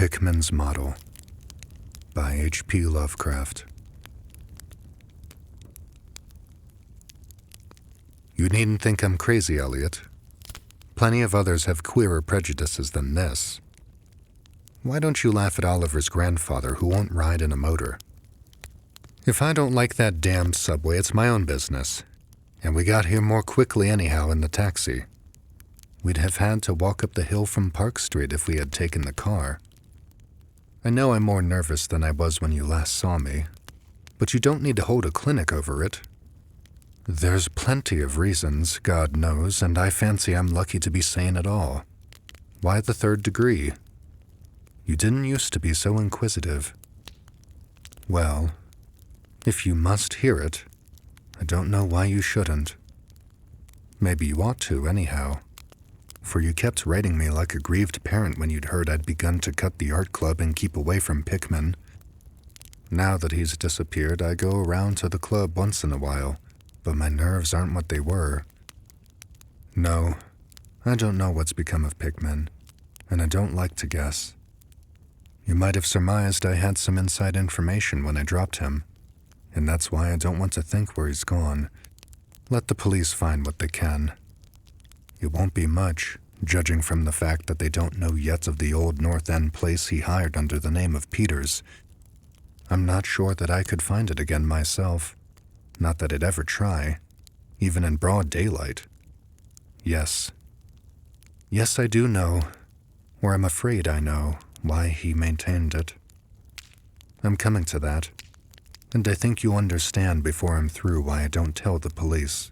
Pickman's Model by H.P. Lovecraft. You needn't think I'm crazy, Elliot. Plenty of others have queerer prejudices than this. Why don't you laugh at Oliver's grandfather who won't ride in a motor? If I don't like that damned subway, it's my own business. And we got here more quickly anyhow in the taxi. We'd have had to walk up the hill from Park Street if we had taken the car. I know I'm more nervous than I was when you last saw me, but you don't need to hold a clinic over it. There's plenty of reasons, God knows, and I fancy I'm lucky to be sane at all. Why the third degree? You didn't used to be so inquisitive. Well, if you must hear it, I don't know why you shouldn't. Maybe you ought to, anyhow. For you kept writing me like a grieved parent when you'd heard I'd begun to cut the art club and keep away from Pickman. Now that he's disappeared, I go around to the club once in a while, but my nerves aren't what they were. No, I don't know what's become of Pickman, and I don't like to guess. You might have surmised I had some inside information when I dropped him, and that's why I don't want to think where he's gone. Let the police find what they can. It won't be much, judging from the fact that they don't know yet of the old North End place he hired under the name of Peters. I'm not sure that I could find it again myself. Not that I'd ever try, even in broad daylight. Yes, I do know, or I'm afraid I know, why he maintained it. I'm coming to that, and I think you understand before I'm through why I don't tell the police.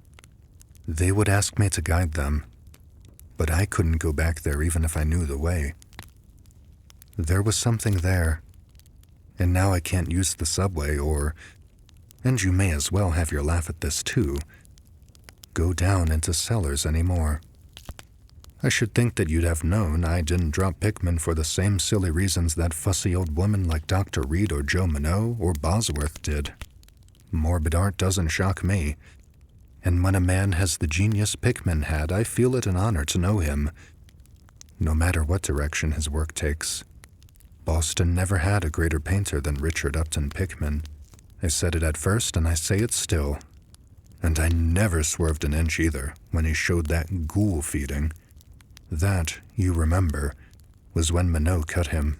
They would ask me to guide them, but I couldn't go back there even if I knew the way. There was something there, and now I can't use the subway and you may as well have your laugh at this too, go down into cellars anymore. I should think that you'd have known I didn't drop Pickman for the same silly reasons that fussy old women like Dr. Reed or Joe Minot or Bosworth did. Morbid art doesn't shock me. And when a man has the genius Pickman had, I feel it an honor to know him, no matter what direction his work takes. Boston never had a greater painter than Richard Upton Pickman. I said it at first, and I say it still. And I never swerved an inch either when he showed that ghoul feeding. That, you remember, was when Minot cut him.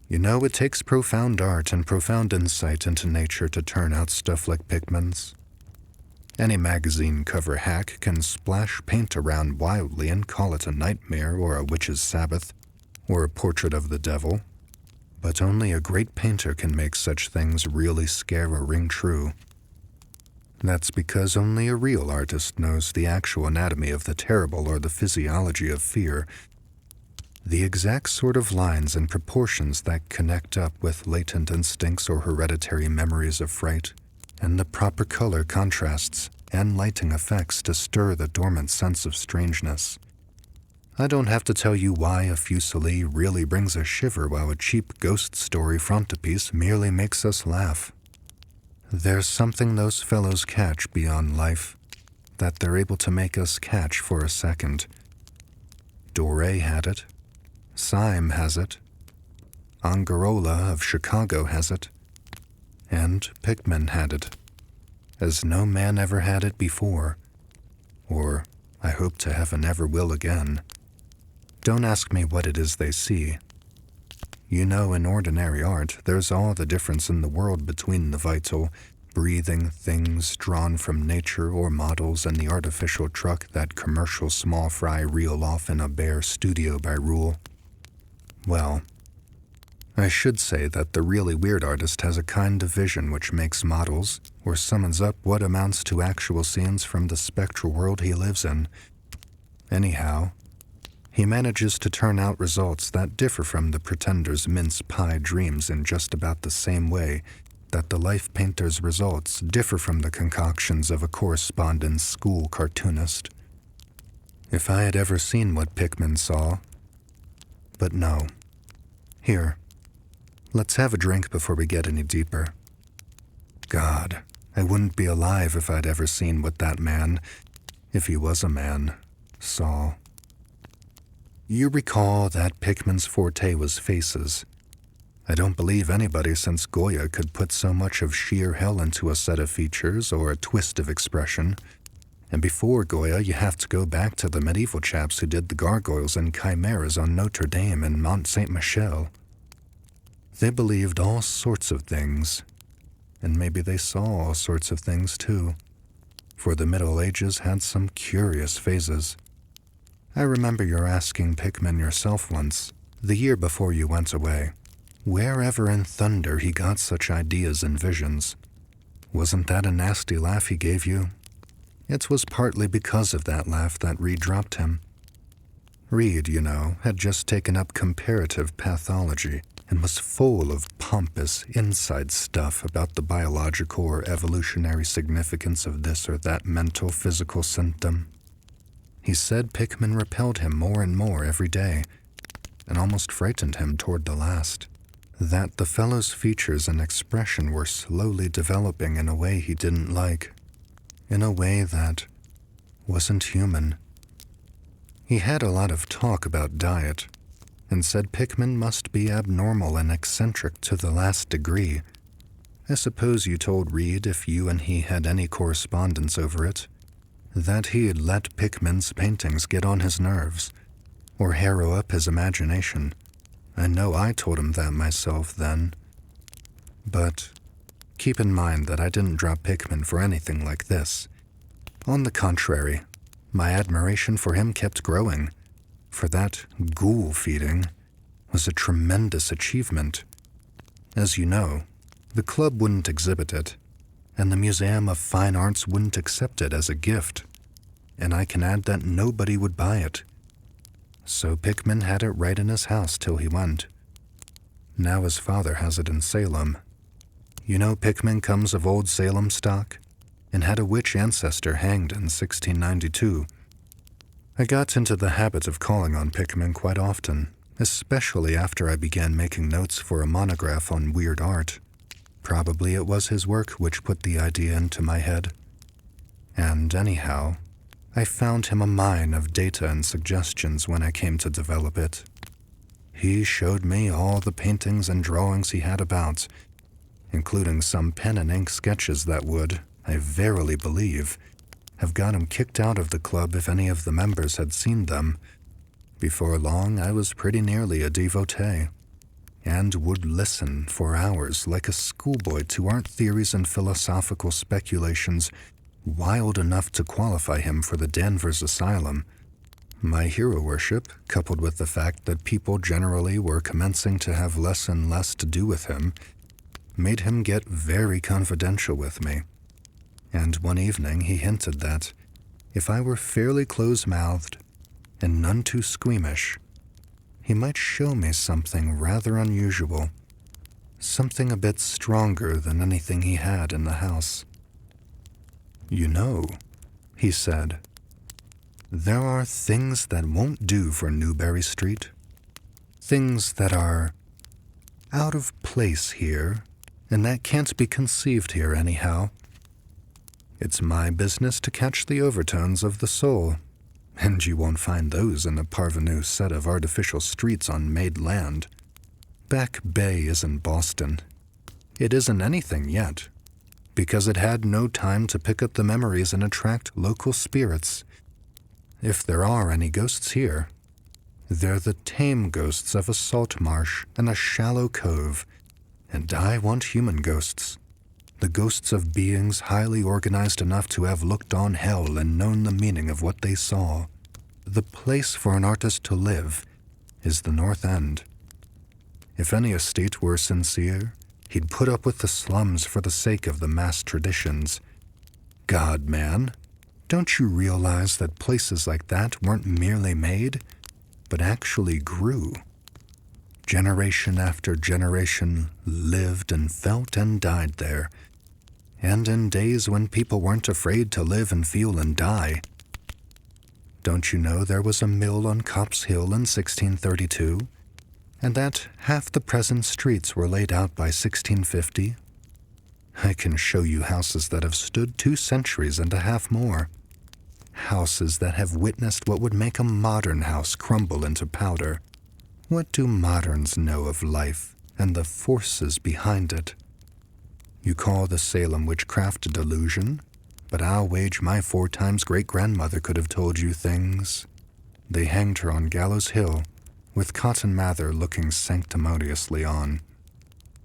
You know, it takes profound art and profound insight into nature to turn out stuff like Pickman's. Any magazine cover hack can splash paint around wildly and call it a nightmare or a witch's sabbath or a portrait of the devil. But only a great painter can make such things really scare or ring true. That's because only a real artist knows the actual anatomy of the terrible or the physiology of fear, the exact sort of lines and proportions that connect up with latent instincts or hereditary memories of fright, and the proper color contrasts and lighting effects to stir the dormant sense of strangeness. I don't have to tell you why a fusilier really brings a shiver while a cheap ghost story frontispiece merely makes us laugh. There's something those fellows catch beyond life that they're able to make us catch for a second. Doré had it. Syme has it. Angarola of Chicago has it. And Pickman had it, as no man ever had it before, or I hope to heaven never will again. Don't ask me what it is they see. You know, in ordinary art, there's all the difference in the world between the vital, breathing things drawn from nature or models and the artificial truck that commercial small fry reel off in a bare studio by rule. Well, I should say that the really weird artist has a kind of vision which makes models, or summons up what amounts to actual scenes from the spectral world he lives in. Anyhow, he manages to turn out results that differ from the pretender's mince pie dreams in just about the same way that the life painter's results differ from the concoctions of a correspondence school cartoonist. If I had ever seen what Pickman saw. But no. Here. Let's have a drink before we get any deeper. God, I wouldn't be alive if I'd ever seen what that man, if he was a man, saw. You recall that Pickman's forte was faces. I don't believe anybody since Goya could put so much of sheer hell into a set of features or a twist of expression. And before Goya, you have to go back to the medieval chaps who did the gargoyles and chimeras on Notre Dame and Mont Saint-Michel. They believed all sorts of things, and maybe they saw all sorts of things too, for the Middle Ages had some curious phases. I remember your asking Pickman yourself once, the year before you went away, wherever in thunder he got such ideas and visions. Wasn't that a nasty laugh he gave you? It was partly because of that laugh that Reed dropped him. Reed, you know, had just taken up comparative pathology and was full of pompous inside stuff about the biological or evolutionary significance of this or that mental physical symptom. He said Pickman repelled him more and more every day, and almost frightened him toward the last. That the fellow's features and expression were slowly developing in a way he didn't like, in a way that wasn't human. He had a lot of talk about diet, and said Pickman must be abnormal and eccentric to the last degree. I suppose you told Reed, if you and he had any correspondence over it, that he'd let Pickman's paintings get on his nerves, or harrow up his imagination. I know I told him that myself then. But keep in mind that I didn't drop Pickman for anything like this. On the contrary, my admiration for him kept growing, for that ghoul feeding was a tremendous achievement. As you know, the club wouldn't exhibit it, and the Museum of Fine Arts wouldn't accept it as a gift, and I can add that nobody would buy it. So Pickman had it right in his house till he went. Now his father has it in Salem. You know Pickman comes of old Salem stock, and had a witch ancestor hanged in 1692. I got into the habit of calling on Pickman quite often, especially after I began making notes for a monograph on weird art. Probably it was his work which put the idea into my head. And anyhow, I found him a mine of data and suggestions when I came to develop it. He showed me all the paintings and drawings he had about, including some pen and ink sketches that would, I verily believe, have got him kicked out of the club if any of the members had seen them. Before long, I was pretty nearly a devotee, and would listen for hours like a schoolboy to art theories and philosophical speculations wild enough to qualify him for the Danvers Asylum. My hero worship, coupled with the fact that people generally were commencing to have less and less to do with him, made him get very confidential with me. And one evening he hinted that, if I were fairly close-mouthed and none too squeamish, he might show me something rather unusual, something a bit stronger than anything he had in the house. You know, he said, there are things that won't do for Newberry Street, things that are out of place here, and that can't be conceived here anyhow. It's my business to catch the overtones of the soul, and you won't find those in a parvenu set of artificial streets on made land. Back Bay isn't Boston. It isn't anything yet, because it had no time to pick up the memories and attract local spirits. If there are any ghosts here, they're the tame ghosts of a salt marsh and a shallow cove, and I want human ghosts. The ghosts of beings highly organized enough to have looked on hell and known the meaning of what they saw. The place for an artist to live is the North End. If any estate were sincere, he'd put up with the slums for the sake of the mass traditions. God, man, don't you realize that places like that weren't merely made, but actually grew? Generation after generation lived and felt and died there, and in days when people weren't afraid to live and feel and die. Don't you know there was a mill on Copp's Hill in 1632, and that half the present streets were laid out by 1650? I can show you houses that have stood 2 centuries and a half more. Houses that have witnessed what would make a modern house crumble into powder. What do moderns know of life and the forces behind it? You call the Salem witchcraft a delusion, but I'll wager my 4 times great-grandmother could have told you things. They hanged her on Gallows Hill, with Cotton Mather looking sanctimoniously on.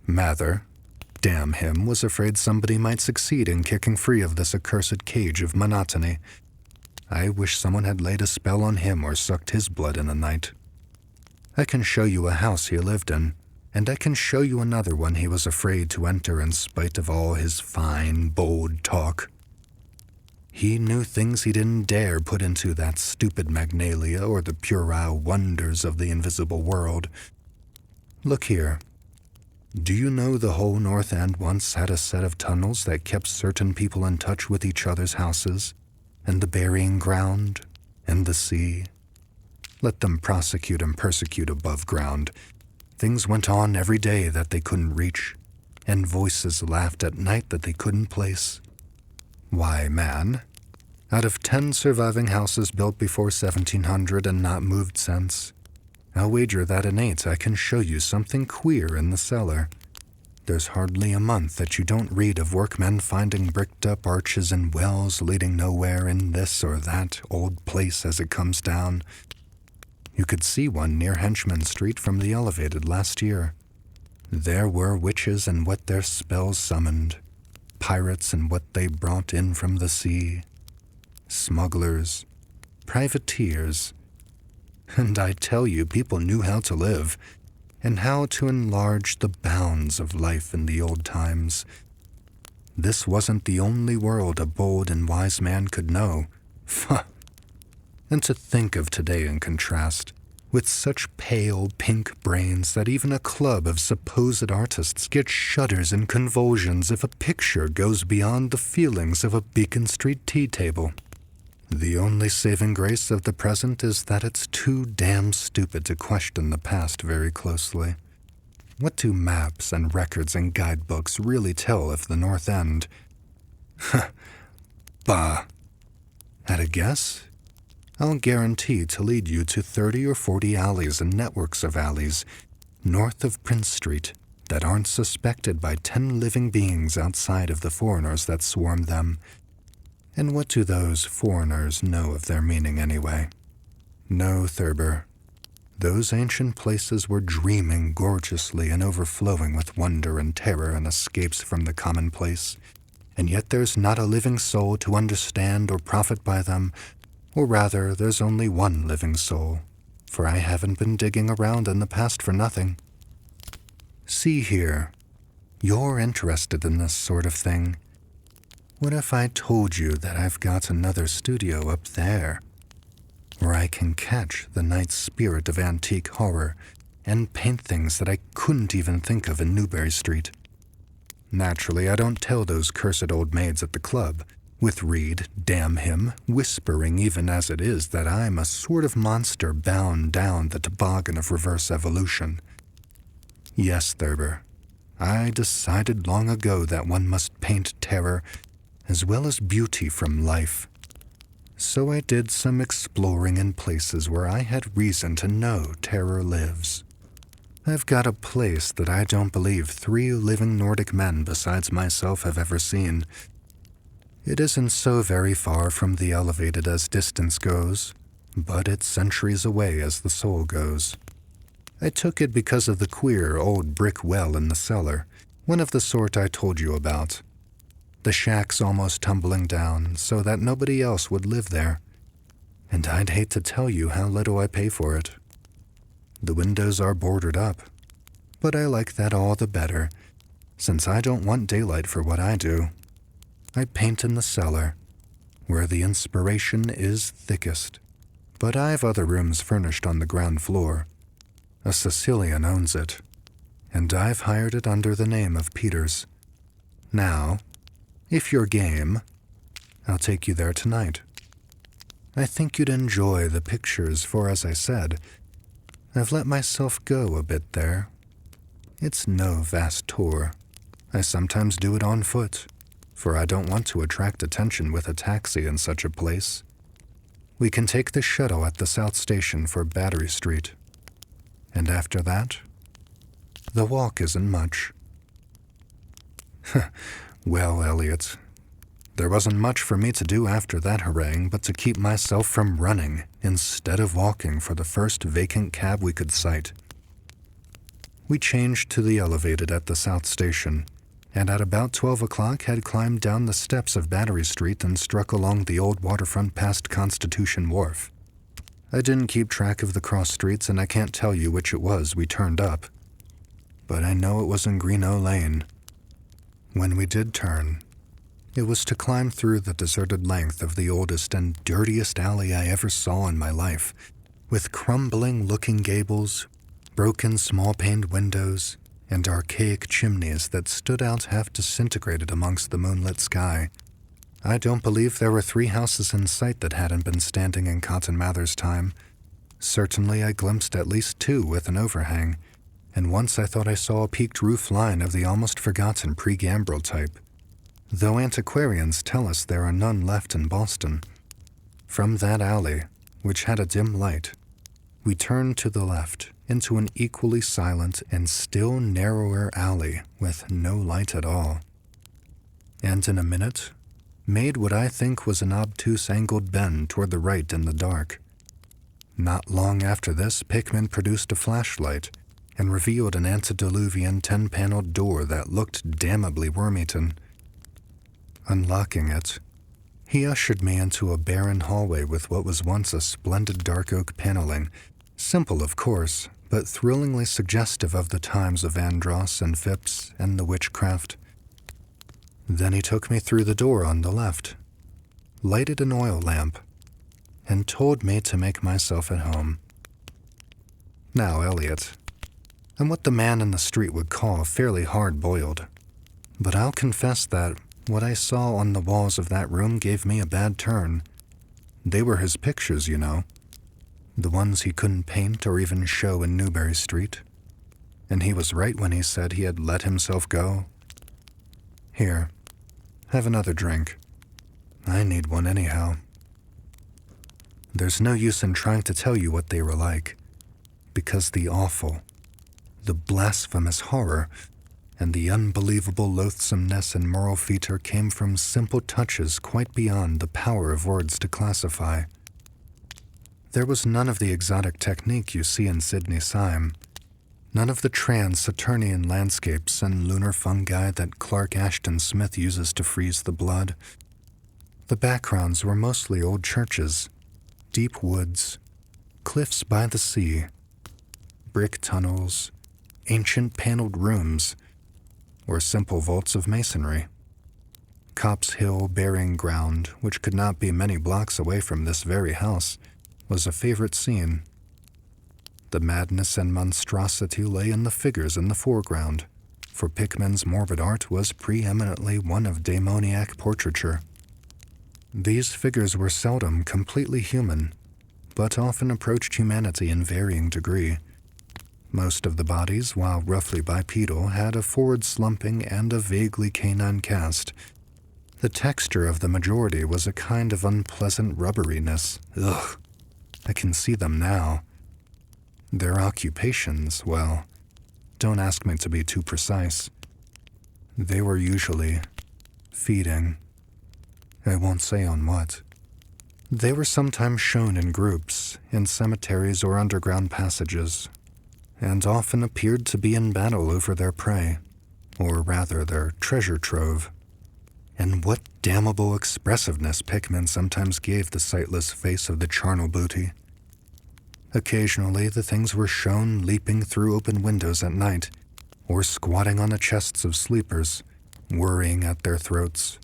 Mather, damn him, was afraid somebody might succeed in kicking free of this accursed cage of monotony. I wish someone had laid a spell on him or sucked his blood in a night. I can show you a house he lived in, and I can show you another one he was afraid to enter in spite of all his fine, bold talk. He knew things he didn't dare put into that stupid Magnalia or the puerile wonders of the invisible world. Look here. Do you know the whole North End once had a set of tunnels that kept certain people in touch with each other's houses, and the burying ground, and the sea? Let them prosecute and persecute above ground. Things went on every day that they couldn't reach, and voices laughed at night that they couldn't place. Why, man, out of 10 surviving houses built before 1700 and not moved since, I'll wager that in 8 I can show you something queer in the cellar. There's hardly a month that you don't read of workmen finding bricked-up arches and wells leading nowhere in this or that old place as it comes down. You could see one near Henchman Street from the elevated last year. There were witches and what their spells summoned, pirates and what they brought in from the sea, smugglers, privateers. And I tell you, people knew how to live, and how to enlarge the bounds of life in the old times. This wasn't the only world a bold and wise man could know. And to think of today in contrast, with such pale pink brains that even a club of supposed artists get shudders and convulsions if a picture goes beyond the feelings of a Beacon Street tea table. The only saving grace of the present is that it's too damn stupid to question the past very closely. What do maps and records and guidebooks really tell of the North End? Bah! At a guess? I'll guarantee to lead you to 30 or 40 alleys and networks of alleys north of Prince Street that aren't suspected by 10 living beings outside of the foreigners that swarm them. And what do those foreigners know of their meaning anyway? No, Thurber. Those ancient places were dreaming gorgeously and overflowing with wonder and terror and escapes from the commonplace, and yet there's not a living soul to understand or profit by them. Or rather, there's only one living soul, for I haven't been digging around in the past for nothing. See here, you're interested in this sort of thing. What if I told you that I've got another studio up there, where I can catch the night spirit of antique horror and paint things that I couldn't even think of in Newbury Street? Naturally, I don't tell those cursed old maids at the club, with Reed, damn him, whispering even as it is that I'm a sort of monster bound down the toboggan of reverse evolution. Yes, Thurber, I decided long ago that one must paint terror as well as beauty from life. So I did some exploring in places where I had reason to know terror lives. I've got a place that I don't believe 3 living Nordic men besides myself have ever seen. It isn't so very far from the elevated as distance goes, but it's centuries away as the soul goes. I took it because of the queer old brick well in the cellar, one of the sort I told you about. The shack's almost tumbling down so that nobody else would live there, and I'd hate to tell you how little I pay for it. The windows are boarded up, but I like that all the better, since I don't want daylight for what I do. I paint in the cellar, where the inspiration is thickest, but I've other rooms furnished on the ground floor. A Sicilian owns it, and I've hired it under the name of Peters. Now, if you're game, I'll take you there tonight. I think you'd enjoy the pictures, for as I said, I've let myself go a bit there. It's no vast tour. I sometimes do it on foot, for I don't want to attract attention with a taxi in such a place. We can take the shuttle at the South Station for Battery Street. And after that, the walk isn't much." Well, Elliot, there wasn't much for me to do after that harangue but to keep myself from running instead of walking for the first vacant cab we could sight. We changed to the elevated at the South Station, and at about 12 o'clock had climbed down the steps of Battery Street and struck along the old waterfront past Constitution Wharf. I didn't keep track of the cross streets, and I can't tell you which it was we turned up, but I know it was in Greenough Lane. When we did turn, it was to climb through the deserted length of the oldest and dirtiest alley I ever saw in my life, with crumbling-looking gables, broken small-paned windows, and archaic chimneys that stood out half disintegrated amongst the moonlit sky. I don't believe there were 3 houses in sight that hadn't been standing in Cotton Mather's time. Certainly I glimpsed at least 2 with an overhang, and once I thought I saw a peaked roof line of the almost forgotten pre-gambrel type, though antiquarians tell us there are none left in Boston. From that alley, which had a dim light, we turned to the left into an equally silent and still narrower alley with no light at all. And in a minute, made what I think was an obtuse angled bend toward the right in the dark. Not long after this, Pickman produced a flashlight and revealed an antediluvian 10-paneled door that looked damnably worm-eaten. Unlocking it, he ushered me into a barren hallway with what was once a splendid dark oak paneling, simple of course, but thrillingly suggestive of the times of Andros and Phipps and the witchcraft. Then he took me through the door on the left, lighted an oil lamp, and told me to make myself at home. Now, Elliot, I'm what the man in the street would call fairly hard-boiled, but I'll confess that what I saw on the walls of that room gave me a bad turn. They were his pictures, you know, the ones he couldn't paint or even show in Newbury Street. And he was right when he said he had let himself go. Here, have another drink. I need one anyhow. There's no use in trying to tell you what they were like, because the awful, the blasphemous horror, and the unbelievable loathsomeness and moral fetor came from simple touches quite beyond the power of words to classify. There was none of the exotic technique you see in Sidney Syme, none of the trans-Saturnian landscapes and lunar fungi that Clark Ashton Smith uses to freeze the blood. The backgrounds were mostly old churches, deep woods, cliffs by the sea, brick tunnels, ancient paneled rooms, or simple vaults of masonry. Copp's Hill burying ground, which could not be many blocks away from this very house, was a favorite scene. The madness and monstrosity lay in the figures in the foreground, for Pickman's morbid art was preeminently one of demoniac portraiture. These figures were seldom completely human, but often approached humanity in varying degree. Most of the bodies, while roughly bipedal, had a forward slumping and a vaguely canine cast. The texture of the majority was a kind of unpleasant rubberiness. Ugh, I can see them now. Their occupations, well, don't ask me to be too precise. They were usually feeding. I won't say on what. They were sometimes shown in groups, in cemeteries or underground passages, and often appeared to be in battle over their prey, or rather their treasure trove. And what damnable expressiveness Pickman sometimes gave the sightless face of the charnel booty. Occasionally the things were shown leaping through open windows at night, or squatting on the chests of sleepers, worrying at their throats.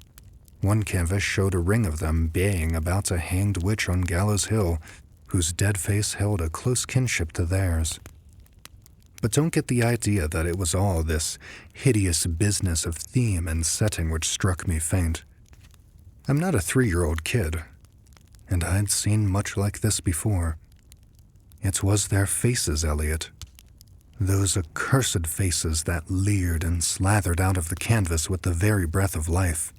One canvas showed a ring of them baying about a hanged witch on Gallows Hill, whose dead face held a close kinship to theirs. But don't get the idea that it was all this hideous business of theme and setting which struck me faint. I'm not a 3-year-old kid, and I'd seen much like this before. It was their faces, Elliot. Those accursed faces that leered and slathered out of the canvas with the very breath of life.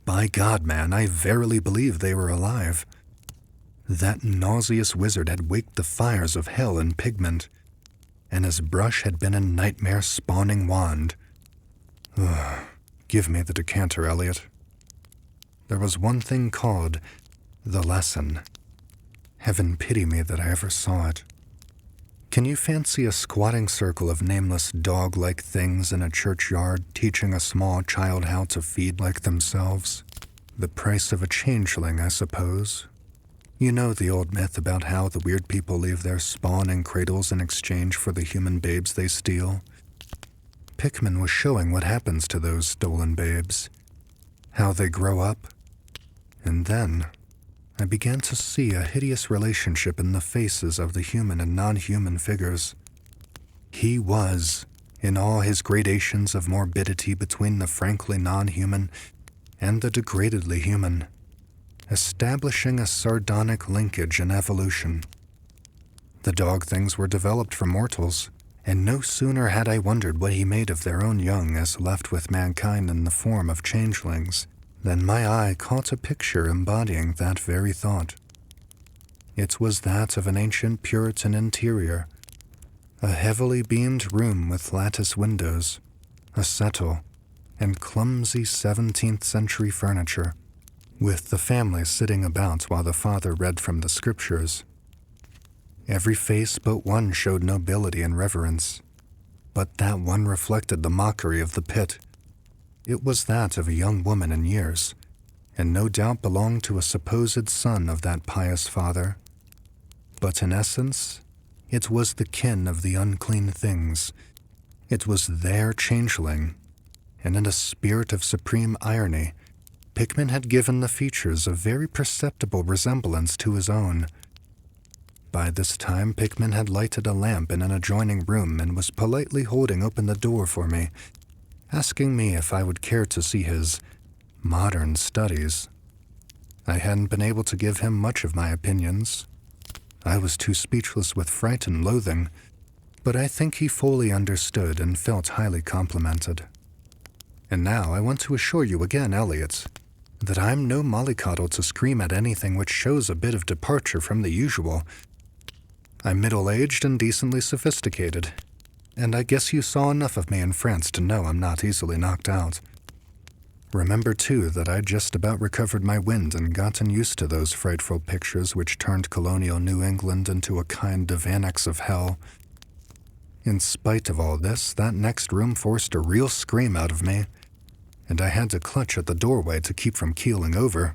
By God, man, I verily believe they were alive. That nauseous wizard had waked the fires of hell in Pickman, and his brush had been a nightmare-spawning wand. Ugh. Give me the decanter, Elliot. There was one thing called the lesson. Heaven pity me that I ever saw it. Can you fancy a squatting circle of nameless dog-like things in a churchyard teaching a small child how to feed like themselves? The price of a changeling, I suppose. You know the old myth about how the weird people leave their spawn in cradles in exchange for the human babes they steal. Pickman was showing what happens to those stolen babes, how they grow up, and then I began to see a hideous relationship in the faces of the human and non-human figures. He was, in all his gradations of morbidity between the frankly non-human and the degradedly human, establishing a sardonic linkage in evolution. The dog things were developed from mortals, and no sooner had I wondered what he made of their own young as left with mankind in the form of changelings than my eye caught a picture embodying that very thought. It was that of an ancient Puritan interior, a heavily beamed room with lattice windows, a settle, and clumsy 17th century furniture, with the family sitting about while the father read from the scriptures. Every face but one showed nobility and reverence, but that one reflected the mockery of the pit. It was that of a young woman in years, and no doubt belonged to a supposed son of that pious father. But in essence, it was the kin of the unclean things. It was their changeling, and in a spirit of supreme irony, Pickman had given the features a very perceptible resemblance to his own. By this time, Pickman had lighted a lamp in an adjoining room and was politely holding open the door for me, asking me if I would care to see his modern studies. I hadn't been able to give him much of my opinions. I was too speechless with fright and loathing, but I think he fully understood and felt highly complimented. And now I want to assure you again, Elliot, that I'm no mollycoddle to scream at anything which shows a bit of departure from the usual. I'm middle-aged and decently sophisticated, and I guess you saw enough of me in France to know I'm not easily knocked out. Remember, too, that I'd just about recovered my wind and gotten used to those frightful pictures which turned colonial New England into a kind of annex of hell. In spite of all this, that next room forced a real scream out of me, and I had to clutch at the doorway to keep from keeling over.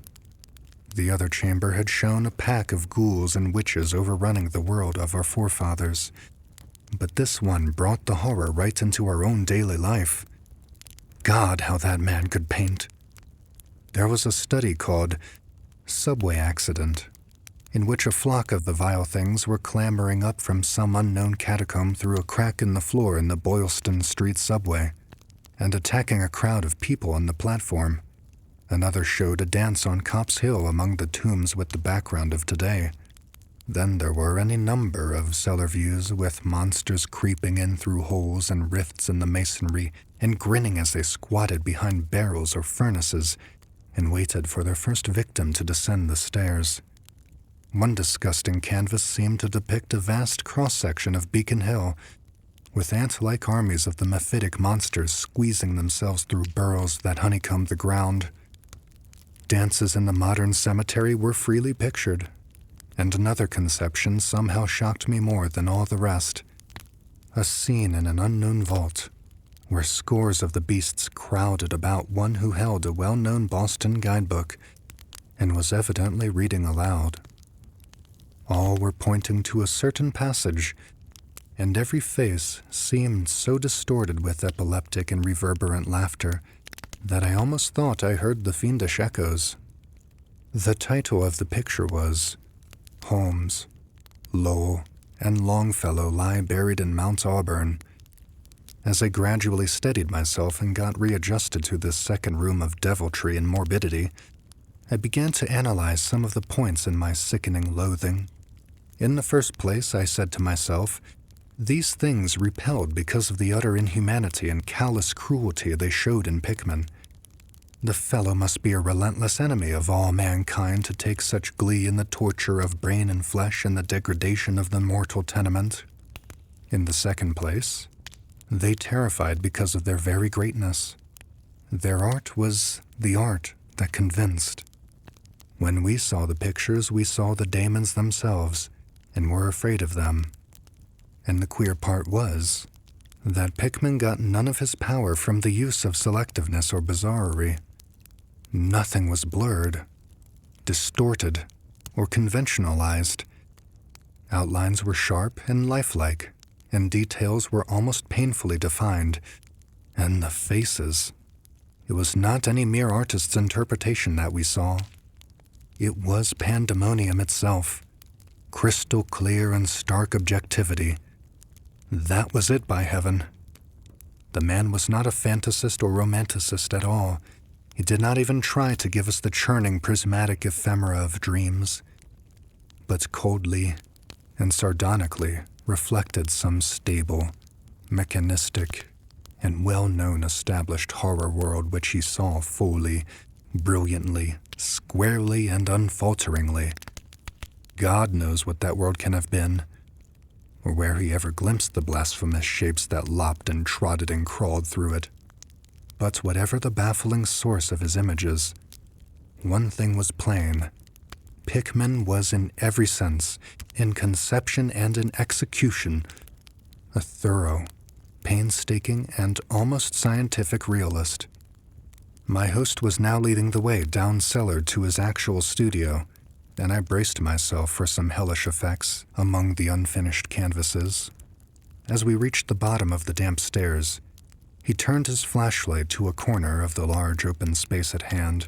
The other chamber had shown a pack of ghouls and witches overrunning the world of our forefathers, but this one brought the horror right into our own daily life. God, how that man could paint! There was a study called Subway Accident, in which a flock of the vile things were clambering up from some unknown catacomb through a crack in the floor in the Boylston Street subway, and attacking a crowd of people on the platform. Another showed a dance on Copp's Hill among the tombs with the background of today. Then there were any number of cellar views with monsters creeping in through holes and rifts in the masonry and grinning as they squatted behind barrels or furnaces and waited for their first victim to descend the stairs. One disgusting canvas seemed to depict a vast cross-section of Beacon Hill, with ant-like armies of the mephitic monsters squeezing themselves through burrows that honeycombed the ground. Dances in the modern cemetery were freely pictured, and another conception somehow shocked me more than all the rest. A scene in an unknown vault, where scores of the beasts crowded about one who held a well-known Boston guidebook and was evidently reading aloud. All were pointing to a certain passage, and every face seemed so distorted with epileptic and reverberant laughter that I almost thought I heard the fiendish echoes. The title of the picture was Holmes, Lowell, and Longfellow Lie Buried in Mount Auburn. As I gradually steadied myself and got readjusted to this second room of deviltry and morbidity, I began to analyze some of the points in my sickening loathing. In the first place, I said to myself, these things repelled because of the utter inhumanity and callous cruelty they showed in Pickman. The fellow must be a relentless enemy of all mankind to take such glee in the torture of brain and flesh and the degradation of the mortal tenement. In the second place, they terrified because of their very greatness. Their art was the art that convinced. When we saw the pictures, we saw the daemons themselves and were afraid of them. And the queer part was that Pickman got none of his power from the use of selectiveness or bizarrerie. Nothing was blurred, distorted, or conventionalized. Outlines were sharp and lifelike, and details were almost painfully defined. And the faces. It was not any mere artist's interpretation that we saw. It was pandemonium itself, crystal clear and stark objectivity. That was it, by heaven. The man was not a fantasist or romanticist at all. He did not even try to give us the churning prismatic ephemera of dreams, but coldly and sardonically reflected some stable, mechanistic, and well-known established horror world which he saw fully, brilliantly, squarely, and unfalteringly. God knows what that world can have been, or where he ever glimpsed the blasphemous shapes that lopped and trotted and crawled through it. But whatever the baffling source of his images, one thing was plain. Pickman was in every sense, in conception and in execution, a thorough, painstaking, and almost scientific realist. My host was now leading the way down cellar to his actual studio, and I braced myself for some hellish effects among the unfinished canvases. As we reached the bottom of the damp stairs, he turned his flashlight to a corner of the large open space at hand,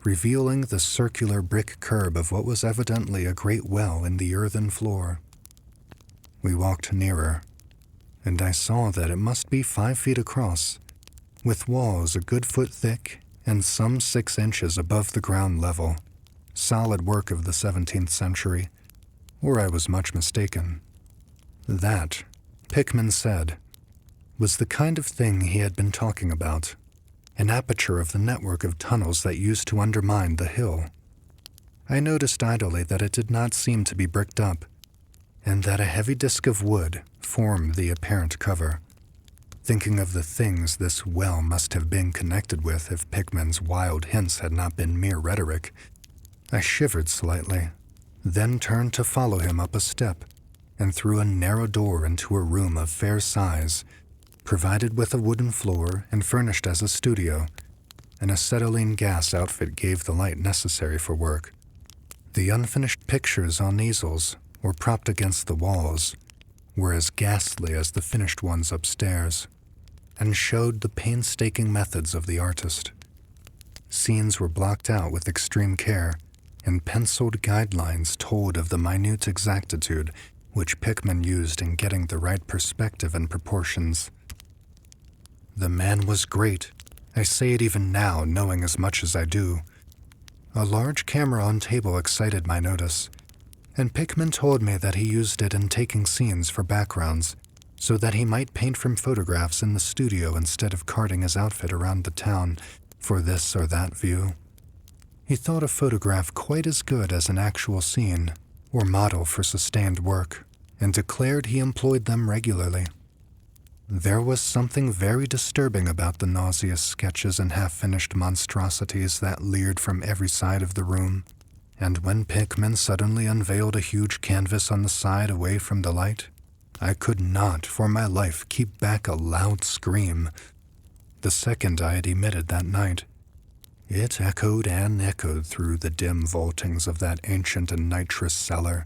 revealing the circular brick curb of what was evidently a great well in the earthen floor. We walked nearer, and I saw that it must be 5 feet across, with walls a good foot thick and some 6 inches above the ground level. Solid work of the 17th century, or I was much mistaken. That, Pickman said, was the kind of thing he had been talking about, an aperture of the network of tunnels that used to undermine the hill. I noticed idly that it did not seem to be bricked up, and that a heavy disk of wood formed the apparent cover. Thinking of the things this well must have been connected with if Pickman's wild hints had not been mere rhetoric, I shivered slightly, then turned to follow him up a step and through a narrow door into a room of fair size, provided with a wooden floor and furnished as a studio. An acetylene gas outfit gave the light necessary for work. The unfinished pictures on easels or propped against the walls were as ghastly as the finished ones upstairs, and showed the painstaking methods of the artist. Scenes were blocked out with extreme care, and penciled guidelines told of the minute exactitude which Pickman used in getting the right perspective and proportions. The man was great. I say it even now, knowing as much as I do. A large camera on table excited my notice, and Pickman told me that he used it in taking scenes for backgrounds, so that he might paint from photographs in the studio instead of carting his outfit around the town for this or that view. He thought a photograph quite as good as an actual scene or model for sustained work, and declared he employed them regularly. There was something very disturbing about the nauseous sketches and half-finished monstrosities that leered from every side of the room, and when Pickman suddenly unveiled a huge canvas on the side away from the light, I could not, for my life, keep back a loud scream. The second I had emitted that night, it echoed and echoed through the dim vaultings of that ancient and nitrous cellar,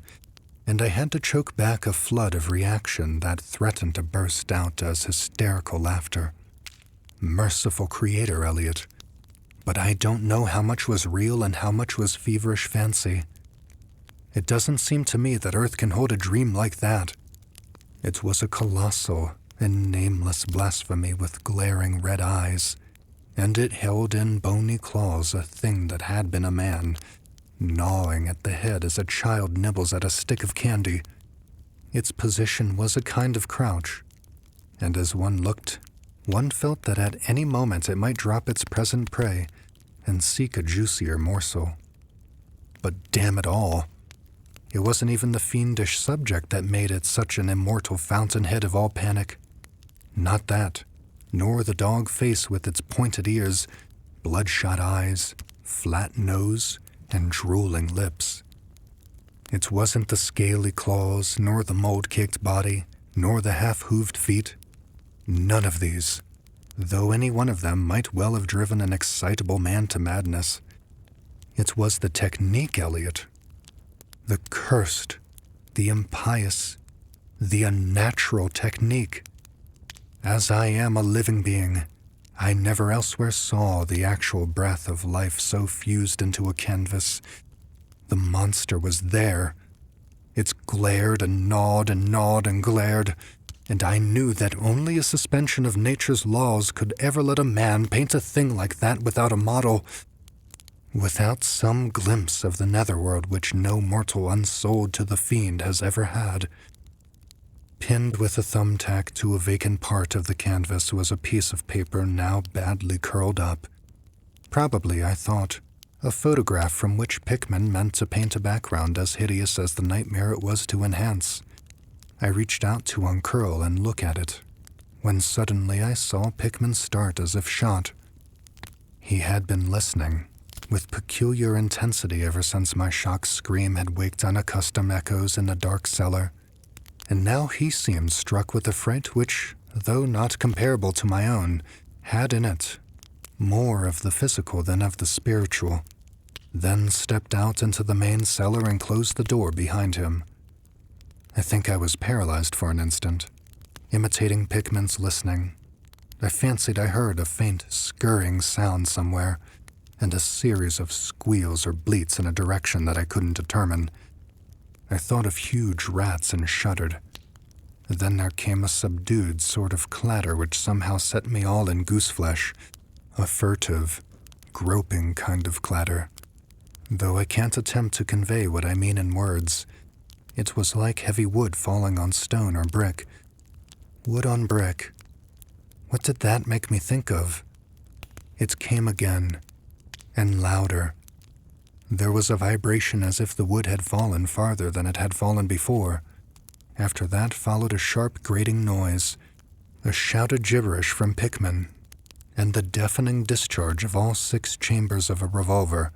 and I had to choke back a flood of reaction that threatened to burst out as hysterical laughter. Merciful Creator, Elliot. But I don't know how much was real and how much was feverish fancy. It doesn't seem to me that Earth can hold a dream like that. It was a colossal and nameless blasphemy with glaring red eyes, and it held in bony claws a thing that had been a man, gnawing at the head as a child nibbles at a stick of candy. Its position was a kind of crouch, and as one looked, one felt that at any moment it might drop its present prey and seek a juicier morsel. But damn it all, it wasn't even the fiendish subject that made it such an immortal fountainhead of all panic. Not that, nor the dog face with its pointed ears, bloodshot eyes, flat nose, and drooling lips. It wasn't the scaly claws, nor the mold-caked body, nor the half-hooved feet. None of these, though any one of them might well have driven an excitable man to madness. It was the technique, Elliot. The cursed, the impious, the unnatural technique. As I am a living being, I never elsewhere saw the actual breath of life so fused into a canvas. The monster was there. It glared and gnawed and gnawed and glared, and I knew that only a suspension of nature's laws could ever let a man paint a thing like that without a model, without some glimpse of the netherworld which no mortal unsold to the fiend has ever had. Pinned with a thumbtack to a vacant part of the canvas was a piece of paper now badly curled up. Probably, I thought, a photograph from which Pickman meant to paint a background as hideous as the nightmare it was to enhance. I reached out to uncurl and look at it, when suddenly I saw Pickman start as if shot. He had been listening, with peculiar intensity ever since my shocked scream had waked unaccustomed echoes in the dark cellar, and now he seemed struck with a fright which, though not comparable to my own, had in it more of the physical than of the spiritual, then stepped out into the main cellar and closed the door behind him. I think I was paralyzed for an instant, imitating Pickman's listening. I fancied I heard a faint, scurrying sound somewhere, and a series of squeals or bleats in a direction that I couldn't determine. I thought of huge rats and shuddered. Then there came a subdued sort of clatter which somehow set me all in gooseflesh, a furtive, groping kind of clatter. Though I can't attempt to convey what I mean in words, it was like heavy wood falling on stone or brick. Wood on brick. What did that make me think of? It came again, and louder. There was a vibration as if the wood had fallen farther than it had fallen before. After that followed a sharp grating noise, a shouted gibberish from Pickman, and the deafening discharge of all 6 chambers of a revolver,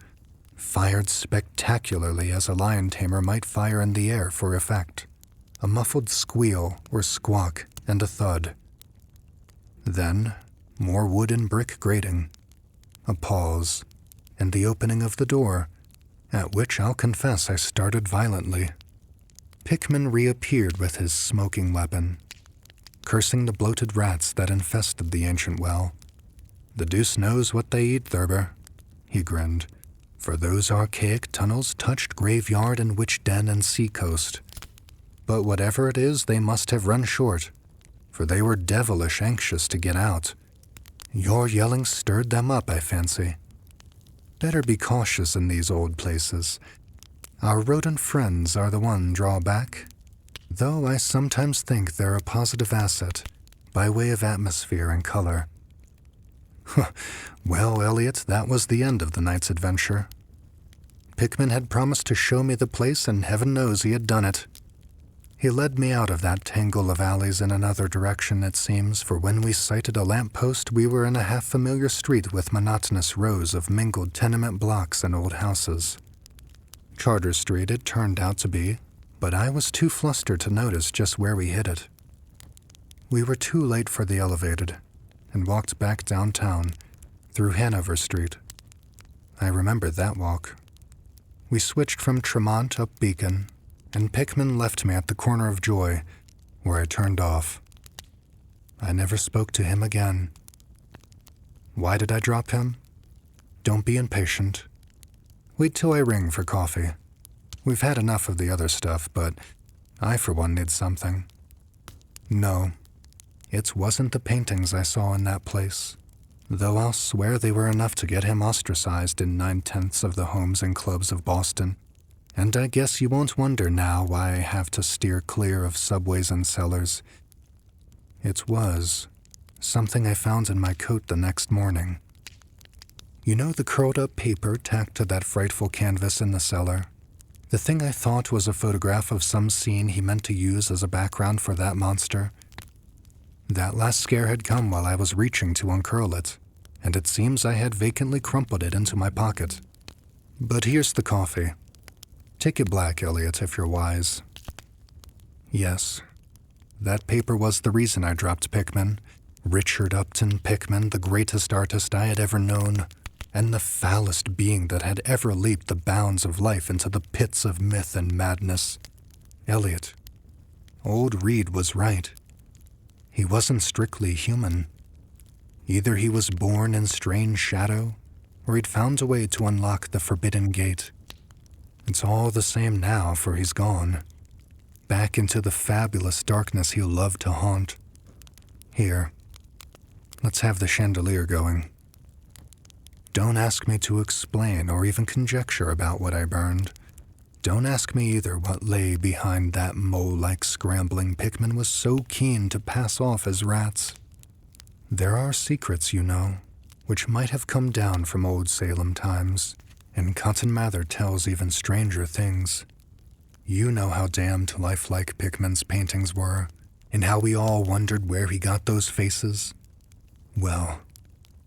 fired spectacularly as a lion tamer might fire in the air for effect. A muffled squeal or squawk and a thud. Then, more wood and brick grating. A pause, and the opening of the door, at which I'll confess I started violently. Pickman reappeared with his smoking weapon, cursing the bloated rats that infested the ancient well. "The deuce knows what they eat, Thurber," he grinned, "for those archaic tunnels touched graveyard and witch den and sea-coast. But whatever it is, they must have run short, for they were devilish anxious to get out. Your yelling stirred them up, I fancy. Better be cautious in these old places. Our rodent friends are the one drawback, though I sometimes think they're a positive asset, by way of atmosphere and color." Well, Elliot, that was the end of the night's adventure. Pickman had promised to show me the place, and heaven knows he had done it. He led me out of that tangle of alleys in another direction, it seems, for when we sighted a lamp-post we were in a half-familiar street with monotonous rows of mingled tenement blocks and old houses. Charter Street it turned out to be, but I was too flustered to notice just where we hit it. We were too late for the elevated, and walked back downtown, through Hanover Street. I remembered that walk. We switched from Tremont up Beacon, and Pickman left me at the corner of Joy, where I turned off. I never spoke to him again. Why did I drop him? Don't be impatient. Wait till I ring for coffee. We've had enough of the other stuff, but I for one need something. No, it wasn't the paintings I saw in that place, though I'll swear they were enough to get him ostracized in 9/10 of the homes and clubs of Boston. And I guess you won't wonder now why I have to steer clear of subways and cellars. It was something I found in my coat the next morning. You know the curled-up paper tacked to that frightful canvas in the cellar? The thing I thought was a photograph of some scene he meant to use as a background for that monster? That last scare had come while I was reaching to uncurl it, and it seems I had vacantly crumpled it into my pocket. But here's the coffee. Take it black, Elliot, if you're wise. Yes, that paper was the reason I dropped Pickman. Richard Upton Pickman, the greatest artist I had ever known, and the foulest being that had ever leaped the bounds of life into the pits of myth and madness. Elliot, old Reed was right. He wasn't strictly human. Either he was born in strange shadow, or he'd found a way to unlock the forbidden gate. It's all the same now, for he's gone. Back into the fabulous darkness he loved to haunt. Here, let's have the chandelier going. Don't ask me to explain or even conjecture about what I burned. Don't ask me either what lay behind that mole-like scrambling Pickman was so keen to pass off as rats. There are secrets, you know, which might have come down from old Salem times, and Cotton Mather tells even stranger things. You know how damned lifelike Pickman's paintings were, and how we all wondered where he got those faces. Well,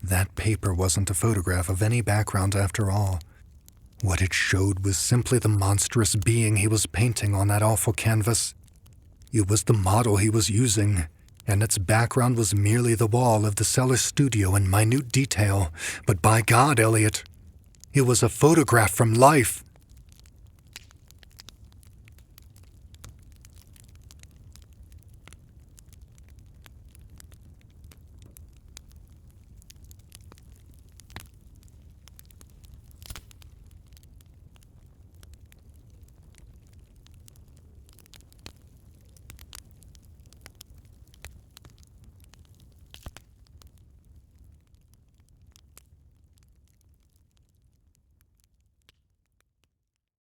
that paper wasn't a photograph of any background after all. What it showed was simply the monstrous being he was painting on that awful canvas. It was the model he was using, and its background was merely the wall of the cellar studio in minute detail. But by God, Elliot, it was a photograph from life.